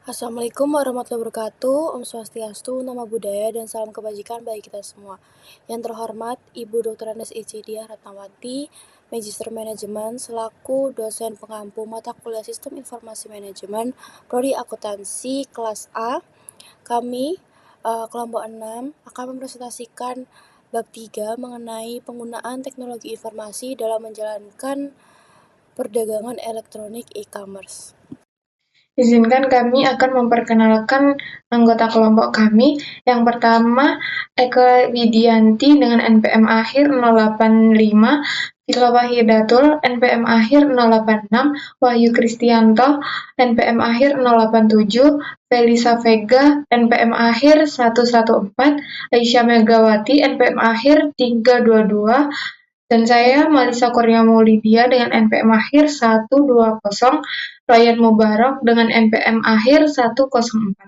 Assalamualaikum warahmatullahi wabarakatuh, Om Swastiastu, Namo Buddhaya, dan salam kebajikan bagi kita semua. Yang terhormat, Ibu Dr. Andes Ichidiah Ratnawati, Magister Manajemen, selaku dosen pengampu mata kuliah Sistem Informasi Manajemen, Prodi Akuntansi kelas A. Kami, kelompok 6, akan mempresentasikan bab 3 mengenai penggunaan teknologi informasi dalam menjalankan perdagangan elektronik e-commerce. Izinkan kami akan memperkenalkan anggota kelompok kami. Yang pertama, Eka Widianti dengan NPM akhir 085, Vila Wahidatul NPM akhir 086, Wahyu Kristianto NPM akhir 087, Felisa Vega NPM akhir 114, Aisyah Megawati NPM akhir 322, dan saya Malisa Kurnia Maulidia dengan NPM akhir 120, Ryan Mubarak dengan NPM akhir 104.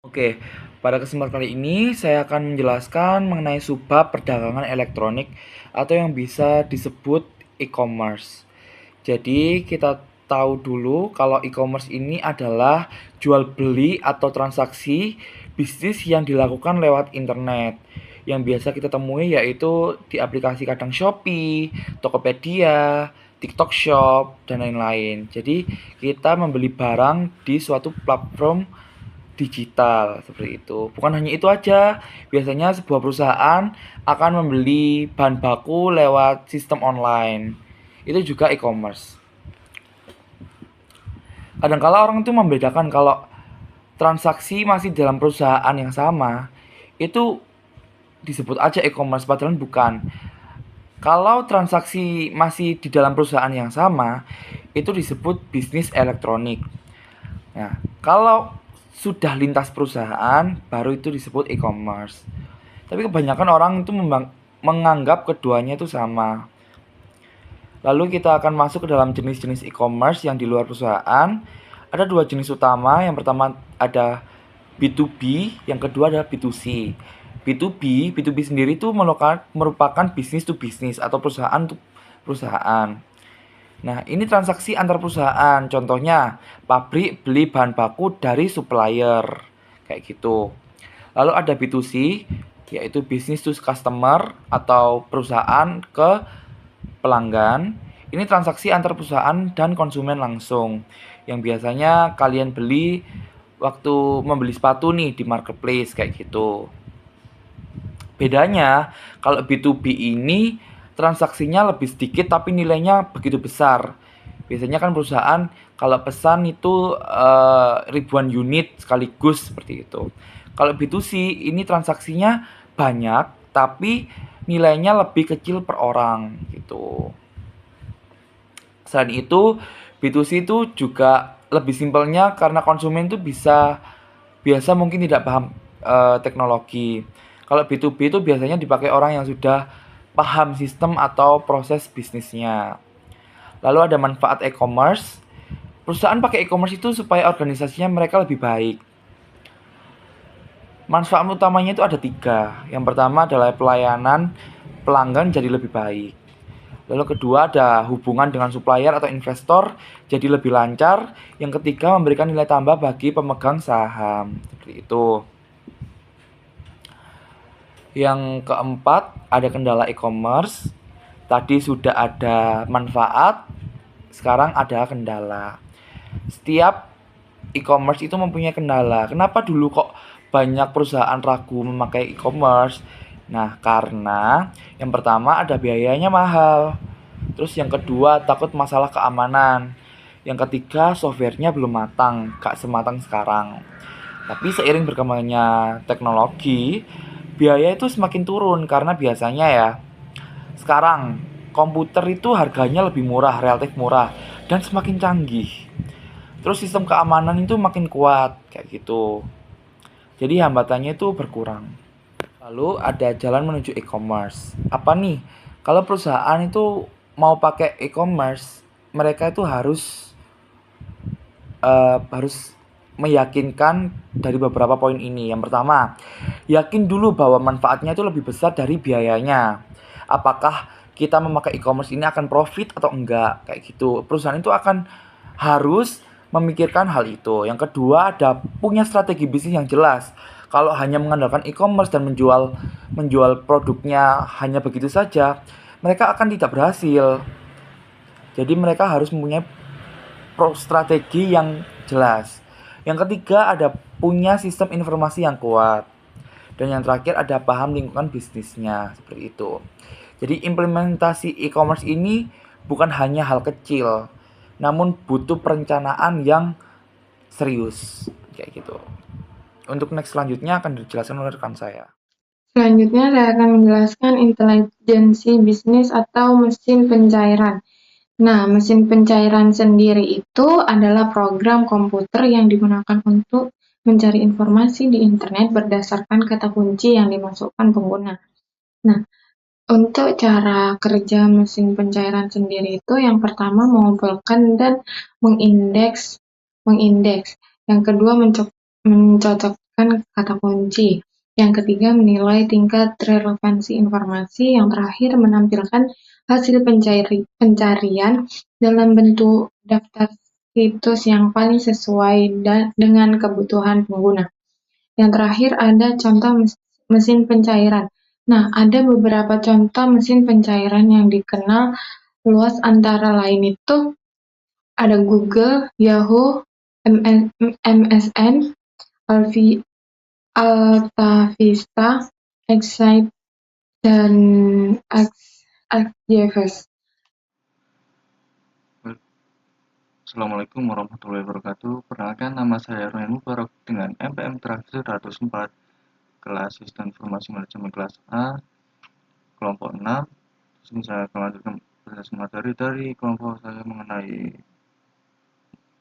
Oke, pada kesempatan kali ini saya akan menjelaskan mengenai subbab perdagangan elektronik atau yang bisa disebut e-commerce. Jadi kita tahu dulu kalau e-commerce ini adalah jual beli atau transaksi bisnis yang dilakukan lewat internet. Yang biasa kita temui yaitu di aplikasi kadang Shopee, Tokopedia, TikTok Shop, dan lain-lain. Jadi kita membeli barang di suatu platform digital seperti itu. Bukan hanya itu aja, biasanya sebuah perusahaan akan membeli bahan baku lewat sistem online. Itu juga e-commerce. Kadang-kala orang itu membedakan kalau transaksi masih dalam perusahaan yang sama, itu disebut aja e-commerce padahal bukan. Kalau transaksi masih di dalam perusahaan yang sama, itu disebut bisnis elektronik. Nah, kalau sudah lintas perusahaan, baru itu disebut e-commerce. Tapi kebanyakan orang itu menganggap keduanya itu sama. Lalu kita akan masuk ke dalam jenis-jenis e-commerce yang di luar perusahaan. Ada dua jenis utama. Yang pertama ada B2B, yang kedua adalah B2C. B2B sendiri itu merupakan bisnis to bisnis atau perusahaan untuk perusahaan. Nah, ini transaksi antar perusahaan. Contohnya, pabrik beli bahan baku dari supplier. Kayak gitu. Lalu ada B2C, yaitu business to customer atau perusahaan ke pelanggan. Ini transaksi antar perusahaan dan konsumen langsung. Yang biasanya kalian beli waktu membeli sepatu nih di marketplace kayak gitu. Bedanya, kalau B2B ini transaksinya lebih sedikit tapi nilainya begitu besar. Biasanya kan perusahaan kalau pesan itu ribuan unit sekaligus seperti itu. Kalau B2C ini transaksinya banyak tapi nilainya lebih kecil per orang gitu. Selain itu, B2C itu juga lebih simpelnya karena konsumen itu biasa mungkin tidak paham teknologi. Kalau B2B itu biasanya dipakai orang yang sudah paham sistem atau proses bisnisnya. Lalu ada manfaat e-commerce. Perusahaan pakai e-commerce itu supaya organisasinya mereka lebih baik. Manfaat utamanya itu ada 3. Yang pertama adalah pelayanan pelanggan jadi lebih baik. Lalu kedua ada hubungan dengan supplier atau investor jadi lebih lancar. Yang ketiga memberikan nilai tambah bagi pemegang saham. Seperti itu. Yang keempat, ada kendala e-commerce. Tadi sudah ada manfaat, sekarang ada kendala. Setiap e-commerce itu mempunyai kendala. Kenapa dulu kok banyak perusahaan ragu memakai e-commerce? Nah, karena yang pertama ada biayanya mahal. Terus yang kedua takut masalah keamanan. Yang ketiga softwarenya belum matang, gak sematang sekarang. Tapi seiring berkembangnya teknologi, biaya itu semakin turun karena biasanya ya sekarang komputer itu harganya lebih murah, relatif murah dan semakin canggih. Terus sistem keamanan itu makin kuat kayak gitu. Jadi hambatannya itu berkurang. Lalu ada jalan menuju e-commerce. Apa nih? Kalau perusahaan itu mau pakai e-commerce, mereka itu harus meyakinkan dari beberapa poin ini. Yang pertama, yakin dulu bahwa manfaatnya itu lebih besar dari biayanya. Apakah kita memakai e-commerce ini akan profit atau enggak? Kayak gitu. Perusahaan itu akan harus memikirkan hal itu. Yang kedua, ada punya strategi bisnis yang jelas. Kalau hanya mengandalkan e-commerce dan menjual produknya hanya begitu saja, mereka akan tidak berhasil. Jadi mereka harus mempunyai strategi yang jelas. Yang ketiga, ada punya sistem informasi yang kuat. Dan yang terakhir, ada paham lingkungan bisnisnya, seperti itu. Jadi implementasi e-commerce ini bukan hanya hal kecil, namun butuh perencanaan yang serius, kayak gitu. Untuk next selanjutnya akan dijelaskan oleh rekan saya. Selanjutnya saya akan menjelaskan intelijensi bisnis atau mesin pencairan. Nah, mesin pencairan sendiri itu adalah program komputer yang digunakan untuk mencari informasi di internet berdasarkan kata kunci yang dimasukkan pengguna. Nah, untuk cara kerja mesin pencairan sendiri itu yang pertama mengumpulkan dan mengindeks. Yang kedua mencocokkan kata kunci. Yang ketiga menilai tingkat relevansi informasi. Yang terakhir menampilkan hasil pencarian dalam bentuk daftar situs yang paling sesuai dengan kebutuhan pengguna. Yang terakhir ada contoh mesin pencairan. Nah, ada beberapa contoh mesin pencairan yang dikenal luas antara lain itu ada Google, Yahoo, MSN, AltaVista, Excite, dan ArcGIS. Assalamualaikum warahmatullahi wabarakatuh. Perkenalkan, nama saya Ryan Mubarak dengan MPM terakhir 104, kelas Sistem Informasi Manajemen kelas A, kelompok 6. Di sini saya akan melanjutkan presentasi materi dari kelompok saya mengenai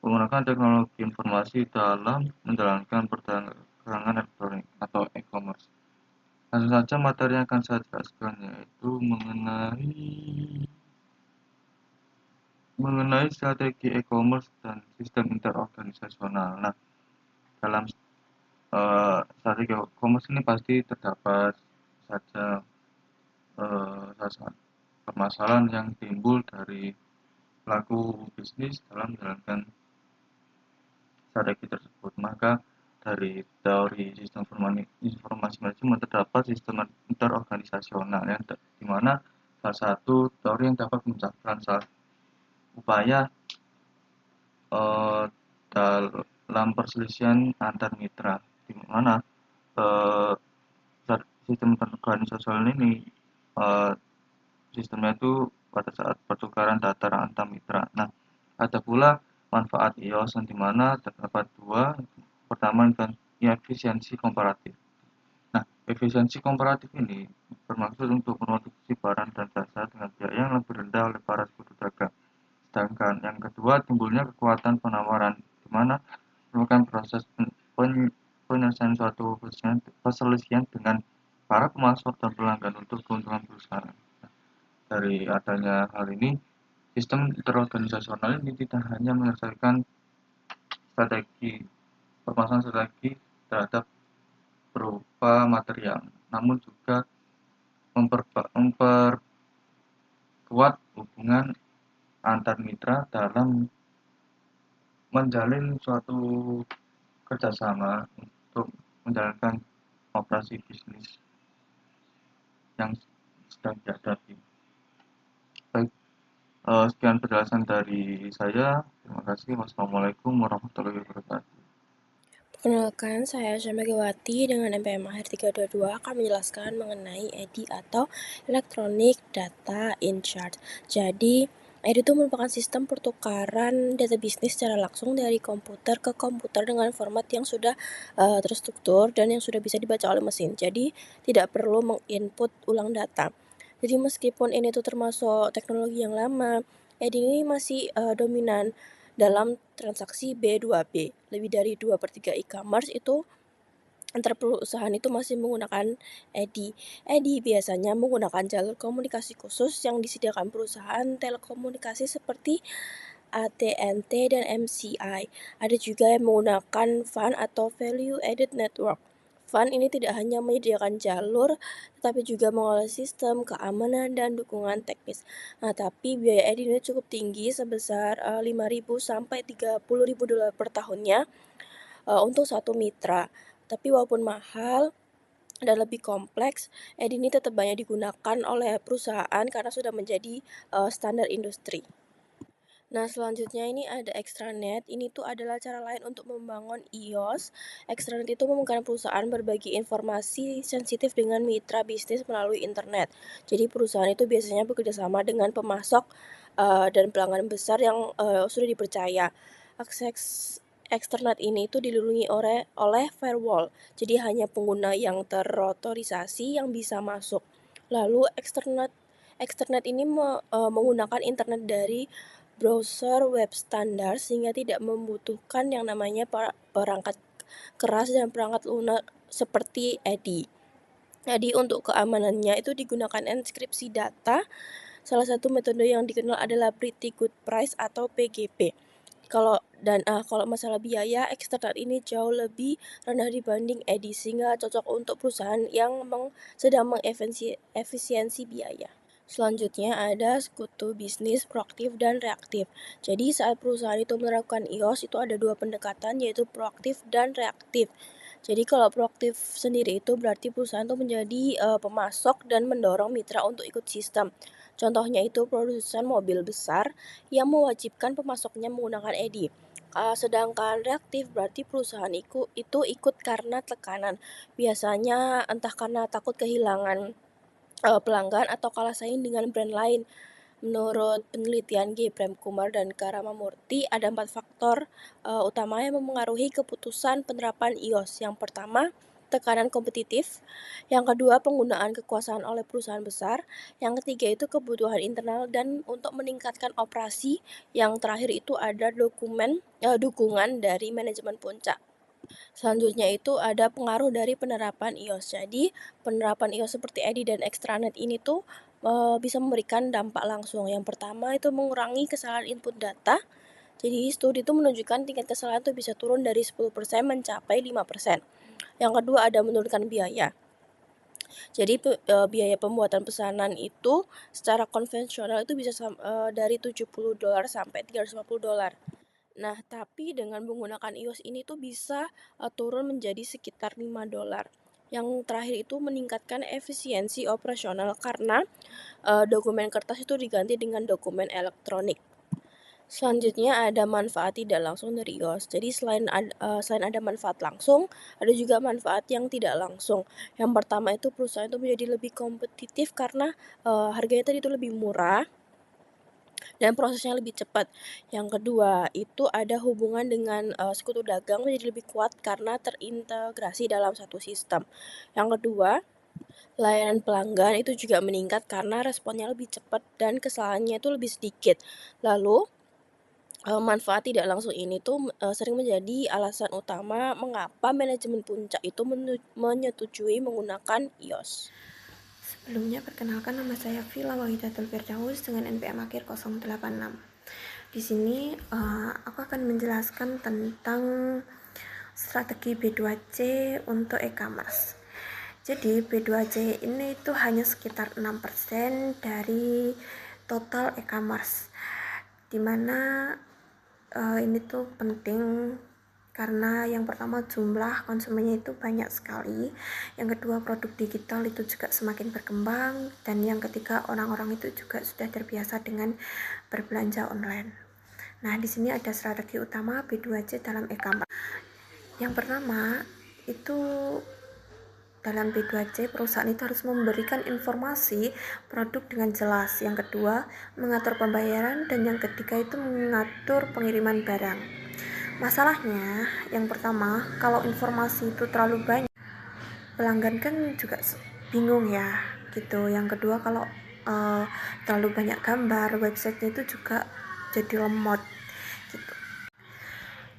menggunakan teknologi informasi dalam menjalankan perdagangan elektronik atau e-commerce. Langsung saja materi yang akan saya jelaskan yaitu mengenai strategi e-commerce dan sistem interorganisasional. Nah, dalam strategi e-commerce ini pasti terdapat saja permasalahan yang timbul dari pelaku bisnis dalam menjalankan strategi tersebut. Maka dari teori sistem informasi manajemen terdapat sistem interorganisasional yang di mana salah satu teori yang dapat mencapai upaya dalam perselisihan antar mitra, di mana sistem organisasi ini sistemnya itu pada saat pertukaran data antar mitra. Nah, ada pula manfaat IOS di mana terdapat dua. Pertama, efisiensi komparatif. Nah, efisiensi komparatif ini bermaksud untuk memproduksi barang dan jasa dengan biaya yang lebih rendah oleh para sekutu dagang. Sedangkan yang kedua, timbulnya kekuatan penawaran, di mana merupakan proses penyelesaian suatu perselisihan dengan para pemasok dan pelanggan untuk keuntungan perusahaan. Dari adanya hal ini, sistem interorganisasional ini tidak hanya menyelesaikan permasalahan strategi terhadap berupa material, namun juga memperkuat hubungan antar mitra dalam menjalin suatu kerjasama untuk menjalankan operasi bisnis yang sedang dihadapi. Baik, sekian penjelasan dari saya. Terima kasih. Wassalamualaikum warahmatullahi wabarakatuh. Perkenalkan, saya Syamagawati dengan MPM akhir 322 akan menjelaskan mengenai EDI atau Electronic Data in Chart. Jadi, EDI itu merupakan sistem pertukaran data bisnis secara langsung dari komputer ke komputer dengan format yang sudah terstruktur dan yang sudah bisa dibaca oleh mesin. Jadi, tidak perlu menginput ulang data. Jadi, meskipun ini tuh termasuk teknologi yang lama, EDI ini masih dominan dalam transaksi B2B. Lebih dari 2/3 e-commerce itu antar perusahaan itu masih menggunakan EDI. EDI biasanya menggunakan jalur komunikasi khusus yang disediakan perusahaan telekomunikasi seperti AT&T dan MCI. Ada juga yang menggunakan VAN atau Value Added Network. Fund ini tidak hanya menyediakan jalur, tetapi juga mengolah sistem, keamanan, dan dukungan teknis. Nah, tapi biaya EDI ini cukup tinggi sebesar 5.000 sampai 30.000 dolar per tahunnya untuk satu mitra. Tapi walaupun mahal dan lebih kompleks, EDI ini tetap banyak digunakan oleh perusahaan karena sudah menjadi standar industri. Nah, selanjutnya ini ada extranet. Ini tuh adalah cara lain untuk membangun iOS. Extranet itu memungkinkan perusahaan berbagi informasi sensitif dengan mitra bisnis melalui internet. Jadi perusahaan itu biasanya bekerjasama dengan pemasok dan pelanggan besar yang sudah dipercaya. Akses extranet ini itu dilindungi oleh firewall. Jadi hanya pengguna yang terotorisasi yang bisa masuk. Lalu extranet ini menggunakan internet dari browser web standar sehingga tidak membutuhkan yang namanya perangkat keras dan perangkat lunak seperti EDI. Jadi untuk keamanannya itu digunakan enkripsi data. Salah satu metode yang dikenal adalah Pretty Good Price atau PGP. Kalau masalah biaya, external ini jauh lebih rendah dibanding EDI sehingga cocok untuk perusahaan yang sedang mengefisiensi biaya. Selanjutnya ada sekutu bisnis proaktif dan reaktif. Jadi saat perusahaan itu menerapkan iOS itu ada dua pendekatan yaitu proaktif dan reaktif. Jadi kalau proaktif sendiri itu berarti perusahaan itu menjadi pemasok dan mendorong mitra untuk ikut sistem. Contohnya itu produsen mobil besar yang mewajibkan pemasoknya menggunakan EDI. Sedangkan reaktif berarti perusahaan itu ikut karena tekanan. Biasanya entah karena takut kehilangan pelanggan atau kalah saing dengan brand lain. Menurut penelitian G. Prem Kumar dan Karamamurti, ada 4 faktor utama yang memengaruhi keputusan penerapan iOS. Yang pertama, tekanan kompetitif. Yang kedua, penggunaan kekuasaan oleh perusahaan besar. Yang ketiga itu kebutuhan internal dan untuk meningkatkan operasi. Yang terakhir itu ada dukungan dari manajemen puncak. Selanjutnya itu ada pengaruh dari penerapan iOS. Jadi, penerapan iOS seperti EDI dan extranet ini tuh bisa memberikan dampak langsung. Yang pertama itu mengurangi kesalahan input data. Jadi, studi itu menunjukkan tingkat kesalahan itu bisa turun dari 10% mencapai 5%. Yang kedua ada menurunkan biaya. Jadi biaya pembuatan pesanan itu secara konvensional itu bisa dari $70 sampai $350. Nah, tapi dengan menggunakan iOS ini tuh bisa turun menjadi sekitar $5. Yang terakhir itu meningkatkan efisiensi operasional karena dokumen kertas itu diganti dengan dokumen elektronik. Selanjutnya ada manfaat tidak langsung dari iOS. Jadi selain ada manfaat langsung, ada juga manfaat yang tidak langsung. Yang pertama itu perusahaan itu menjadi lebih kompetitif karena harganya tadi itu lebih murah dan prosesnya lebih cepat. Yang kedua, itu ada hubungan dengan sekutu dagang menjadi lebih kuat karena terintegrasi dalam satu sistem. Yang kedua, layanan pelanggan itu juga meningkat karena responnya lebih cepat dan kesalahannya itu lebih sedikit. Lalu, manfaat tidak langsung ini tuh sering menjadi alasan utama mengapa manajemen puncak itu menyetujui menggunakan iOS. Sebelumnya perkenalkan, nama saya Vila Wahidatul Firdaus dengan NPM akhir 086. Di sini aku akan menjelaskan tentang strategi B2C untuk e-commerce. Jadi B2C ini itu hanya sekitar 6% dari total e-commerce, dimana ini tuh penting karena yang pertama jumlah konsumennya itu banyak sekali, yang kedua produk digital itu juga semakin berkembang, dan yang ketiga orang-orang itu juga sudah terbiasa dengan berbelanja online. Nah, di sini ada strategi utama B2C dalam e-commerce. Yang pertama itu dalam B2C perusahaan itu harus memberikan informasi produk dengan jelas. Yang kedua, mengatur pembayaran, dan yang ketiga itu mengatur pengiriman barang. Masalahnya, yang pertama, kalau informasi itu terlalu banyak, pelanggan kan juga bingung ya, gitu. Yang kedua, kalau terlalu banyak gambar, websitenya itu juga jadi lemot, gitu.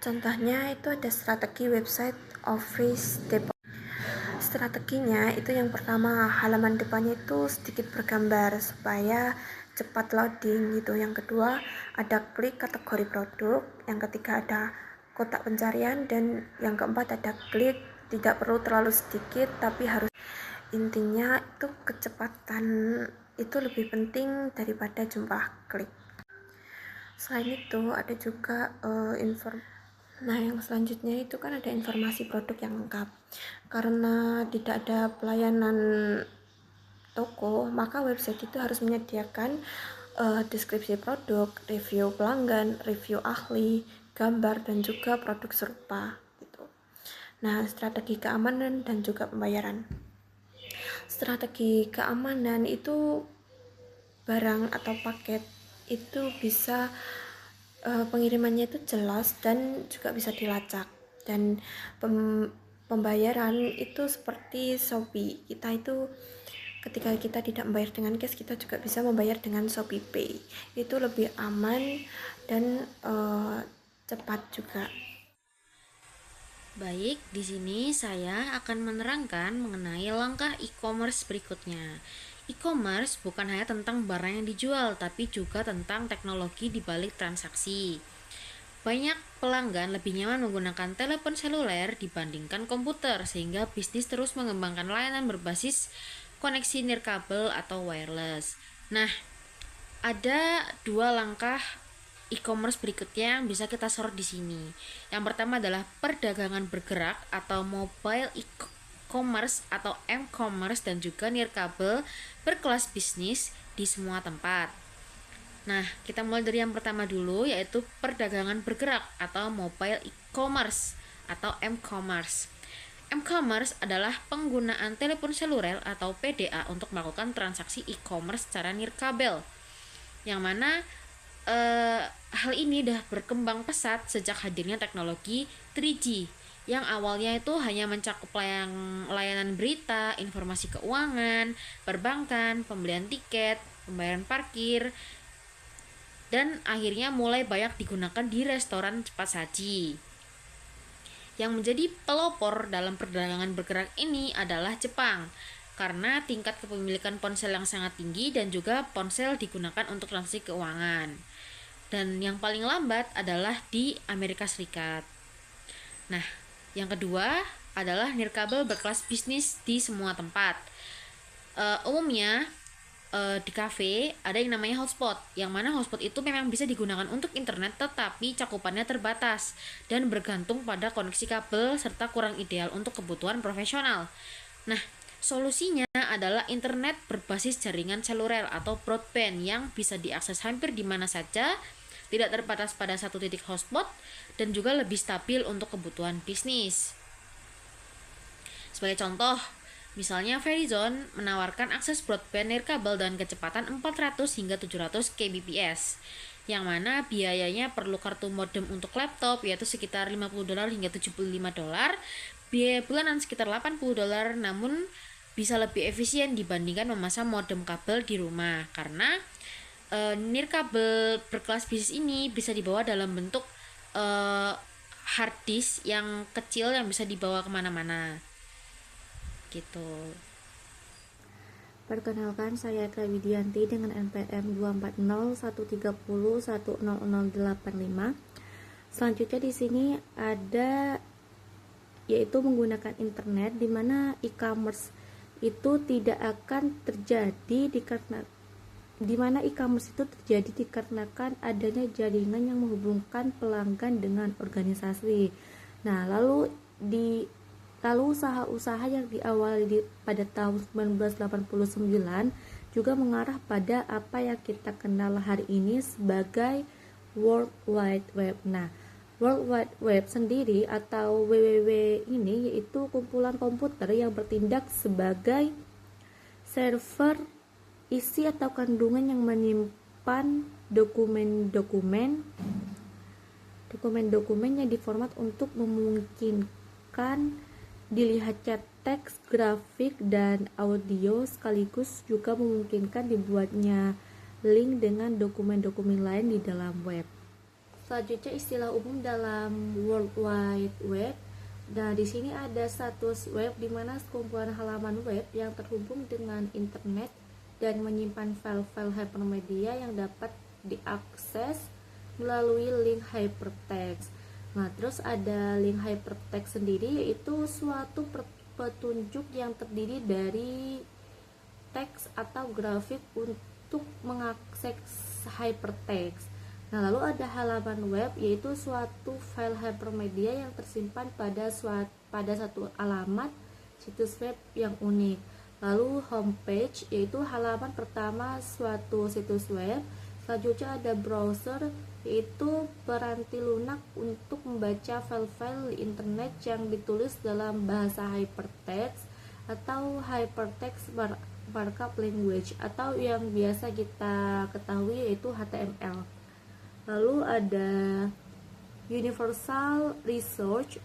Contohnya itu ada strategi website office depot. Strateginya itu yang pertama, halaman depannya itu sedikit bergambar supaya cepat loading gitu. Yang kedua ada klik kategori produk, yang ketiga ada kotak pencarian, dan yang keempat ada klik tidak perlu terlalu sedikit, tapi harus, intinya itu kecepatan itu lebih penting daripada jumlah klik. Selain itu ada juga nah yang selanjutnya itu kan ada informasi produk yang lengkap. Karena tidak ada pelayanan toko, maka website itu harus menyediakan deskripsi produk, review pelanggan, review ahli, gambar, dan juga produk serupa gitu. Nah, strategi keamanan dan juga pembayaran. Strategi keamanan itu barang atau paket itu bisa pengirimannya itu jelas dan juga bisa dilacak, dan pembayaran itu seperti Shopee, kita itu ketika kita tidak membayar dengan cash, kita juga bisa membayar dengan Shopee Pay, itu lebih aman dan cepat juga. Baik, di sini saya akan menerangkan mengenai langkah e-commerce berikutnya. E-commerce bukan hanya tentang barang yang dijual, tapi juga tentang teknologi di balik transaksi. Banyak pelanggan lebih nyaman menggunakan telepon seluler dibandingkan komputer, sehingga bisnis terus mengembangkan layanan berbasis koneksi nirkabel atau wireless. Nah, ada dua langkah e-commerce berikutnya yang bisa kita sorot di sini. Yang pertama adalah perdagangan bergerak atau mobile e-commerce atau m-commerce, dan juga nirkabel berkelas bisnis di semua tempat. Nah, kita mulai dari yang pertama dulu, yaitu perdagangan bergerak atau mobile e-commerce atau m-commerce. M-commerce adalah penggunaan telepon seluler atau PDA untuk melakukan transaksi e-commerce secara nirkabel, yang mana hal ini dah berkembang pesat sejak hadirnya teknologi 3G yang awalnya itu hanya mencakup layanan berita, informasi keuangan, perbankan, pembelian tiket, pembayaran parkir, dan akhirnya mulai banyak digunakan di restoran cepat saji. Yang menjadi pelopor dalam perdagangan bergerak ini adalah Jepang, karena tingkat kepemilikan ponsel yang sangat tinggi dan juga ponsel digunakan untuk transaksi keuangan. Dan yang paling lambat adalah di Amerika Serikat. Nah, yang kedua adalah nirkabel berkelas bisnis di semua tempat. Umumnya di kafe ada yang namanya hotspot, yang mana hotspot itu memang bisa digunakan untuk internet, tetapi cakupannya terbatas dan bergantung pada koneksi kabel serta kurang ideal untuk kebutuhan profesional. Nah, solusinya adalah internet berbasis jaringan seluler atau broadband yang bisa diakses hampir di mana saja, tidak terbatas pada satu titik hotspot, dan juga lebih stabil untuk kebutuhan bisnis. Sebagai contoh, misalnya Verizon menawarkan akses broadband nirkabel dengan kecepatan 400 hingga 700 kbps, yang mana biayanya perlu kartu modem untuk laptop yaitu sekitar $50 hingga $75, biaya bulanan sekitar $80, namun bisa lebih efisien dibandingkan memasang modem kabel di rumah, karena nirkabel berkelas bisnis ini bisa dibawa dalam bentuk hard disk yang kecil yang bisa dibawa kemana-mana gitu. Perkenalkan, saya Eka Widianti dengan NPM 24013010085. Selanjutnya di sini ada yaitu menggunakan internet, di mana e-commerce itu tidak akan terjadi dikarenakan adanya jaringan yang menghubungkan pelanggan dengan organisasi. Nah, lalu usaha-usaha yang diawali pada tahun 1989 juga mengarah pada apa yang kita kenal hari ini sebagai World Wide Web. Nah, World Wide Web sendiri atau WWW ini yaitu kumpulan komputer yang bertindak sebagai server isi atau kandungan yang menyimpan dokumen-dokumen yang diformat untuk memungkinkan dilihatnya teks, grafik, dan audio, sekaligus juga memungkinkan dibuatnya link dengan dokumen-dokumen lain di dalam web. Selanjutnya istilah umum dalam World Wide Web. Nah, di sini ada status web, di mana sekumpulan halaman web yang terhubung dengan internet dan menyimpan file-file hypermedia yang dapat diakses melalui link hypertext. Nah, terus ada link hypertext sendiri, yaitu suatu petunjuk yang terdiri dari teks atau grafik untuk mengakses hypertext. Nah, lalu ada halaman web, yaitu suatu file hypermedia yang tersimpan pada satu alamat situs web yang unik. Lalu homepage, yaitu halaman pertama suatu situs web. Selanjutnya ada browser, yaitu peranti lunak untuk membaca file-file di internet yang ditulis dalam bahasa hypertext atau hypertext markup language, atau yang biasa kita ketahui yaitu HTML. Lalu ada Universal Research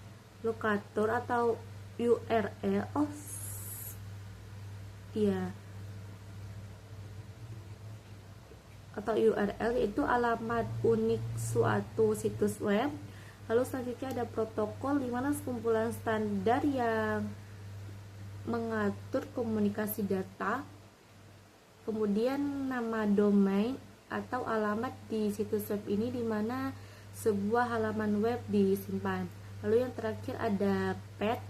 Locator atau URL. Atau URL, yaitu alamat unik suatu situs web. Lalu selanjutnya ada protokol, di mana sekumpulan standar yang mengatur komunikasi data. Kemudian nama domain atau alamat di situs web ini, di mana sebuah halaman web disimpan. Lalu yang terakhir ada path.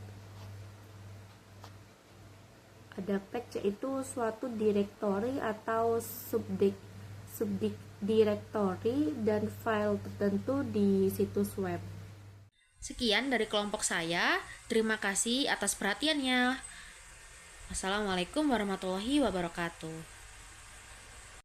Ada path, yaitu suatu direktori atau subdirectory dan file tertentu di situs web. Sekian dari kelompok saya. Terima kasih atas perhatiannya. Assalamualaikum warahmatullahi wabarakatuh.